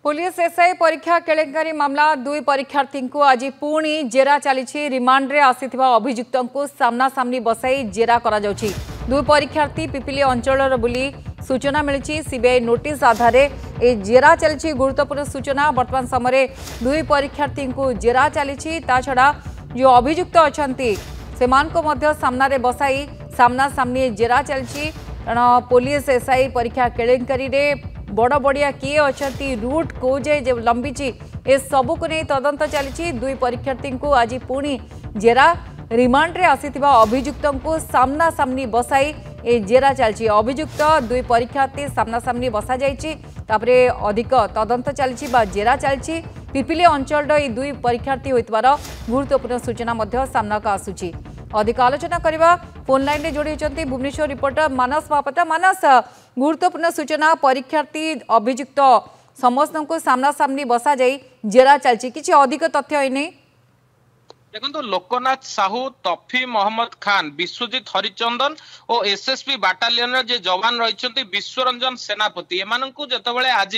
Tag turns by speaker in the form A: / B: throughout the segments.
A: Police SI परीक्षा केलेंकारी मामला दुई परीक्षार्थी को आज पुणी जेरा चली रिमांड रे आसीथिबा अभियुक्त को सामना सामनी बसाई जेरा करा जाउछि। दुई परीक्षार्थी पिपिली अंचल बुली सूचना मिली सीबीआई नोटिस आधार ए जेरा चली गुरुत्वपूर्ण सूचना वर्तमान समय दुई परीक्षार्थी को जेरा चली छड़ा जो अभियुक्त अच्छा से सामना बसाई सामना सामनी जेरा चली पुलिस एसआई परीक्षा केलेंकारी रे बड़ बड़िया किए अच्छा रूट को लंबी ए सबू को नहीं तदंत चली दुई परीक्षार्थी को आज पुणी जेरा रिमांड रे आसीथिबा अभियुक्त को सामना सामनी बसाई ए जेरा चली अभियुक्त दुई परीक्षार्थी सामना सामनी बसा जाइछि तापरे अधिक तदंत चली जेरा चली पिपिली अंचल दुई परीक्षार्थी होइतबार गुरुत्वपूर्ण सूचना मध्य सामना का आसुछि। अधिक आलोचना करबा फोन लाइन रे जोड़ी होचंती भुवनेश्वर रिपोर्टर मानस महापात्र। मानस, गुरुत्वपूर्ण सूचना परीक्षार्थी अभियुक्त समस्त को सामना सामनी बसा जाई जेरा चलची किछि अधिक तथ्य होई नै?
B: देखो लोकनाथ साहू, तफी मोहम्मद खान, विश्वजीत हरिचंदन और एसएसपी बाटालियन जे जवान रही विश्वरंजन सेनापति एमानंकु जतबेले आज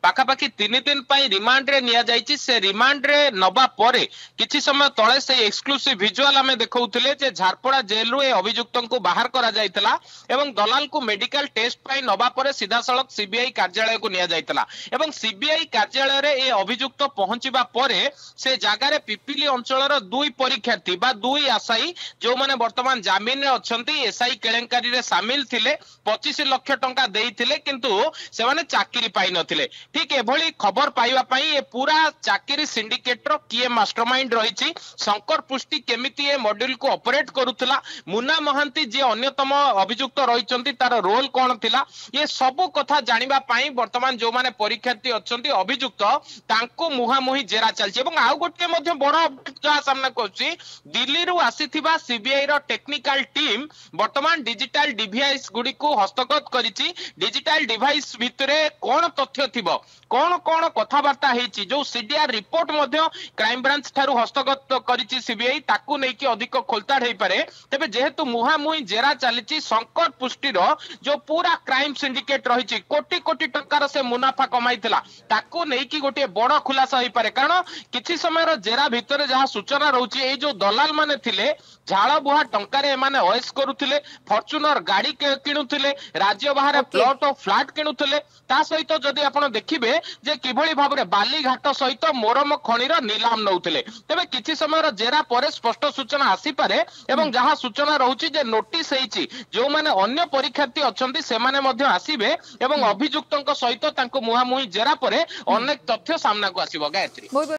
B: पाखापाखि 3 दिन पई रिमांड रे निया जाइछि। से रिमांड रे नबा परे किछि समय तळे से एक्सक्लूसिव विजुअल हमें देखौथिले जे झारपड़ा जेल रु ए अभियुक्तन को बाहर करा जायतला एवं दलाल को मेडिकल टेस्ट पई नबा परे सीधा सड़क सीबीआई कार्यालय को निया जायतला एवं सीबीआई कार्यालय रे ए अभियुक्त पहुंचीबा परे से जागा रे पिपिली अंचलर दुई परीक्षार्थी बा दुई आशायी जो माने वर्तमान जामिन रे अछंती एसआई केलेंकारी रे शामिल थिले 25 लाख टंका देइथिले किंतु से माने चाकरी पाई नथिले। ठीक एभली खबर पाइबा पई ए पूरा चाकरी सिंडिकेट रो किए मास्टरमाइंड रहिछि, शंकर पुष्टि केमिति ए मॉड्यूल को ऑपरेट करूथला, मुन्ना महांती जे अन्यतम अभियुक्त रहिचंती तार रोल कोन थिला, ये सब कथा जानिबा पई वर्तमान जो माने परीक्षार्थी अछंती अभियुक्त तांको मुहामुही जेरा चलछि। एवं आउ गोटे मध्ये बड़ अपडेट जा सामना कोछि दिल्ली रु आसीथिबा सीबीआई रो टेक्निकल टीम वर्तमान डिजिटल डिवाइस गुडी को हस्तगत करिछि। डिजिटल डिवाइस भितरे कोन तथ्य थिबो, कोन कोन कथाबार्ता हेछि, जो सीडीआर रिपोर्ट मध्ये क्राइम ब्रांच थारु हस्तगत करिछि सीबीआई ताकू नै कि अधिक खोलताड़ हेइ पारे। तबे जेहेतु मुहामुही जेरा चलिछि शंकर पुष्टि रो जो पूरा क्राइम सिंडिकेट रहिछि कोटी कोटी टंकार से मुनाफा कमाइथिला ताकू नै कि गोटे बड़ खुलासा हेइ पारे। कारण किछि समय रो जेरा भितरे जहा सूचना रहउछि ए जो दलाल माने थिले झाड़ बुहा टंका रे माने ऑयस करूथिले, फॉर्च्यूनर गाड़ी किणुथिले, राज्य बाहर प्लॉट और फ्लैट किणुथिले, ता सहित जदि आपण देखिबे जे किभली भाबरे बाली घाट सहित मोरम खणीर नीलाम नउथिले। तबे किछि समय रो जेरा परे स्पष्ट सूचना आसी पारे एवं जहा सूचना रहउछि जे नोटिस हेछि जो माने अन्य परीक्षार्थी अछंती से माने मध्ये आसीबे एवं अभियुक्तक सहित तांको मुहामुही जेरा परे अनेक तथ्य सामना को आसीबो। गायत्री।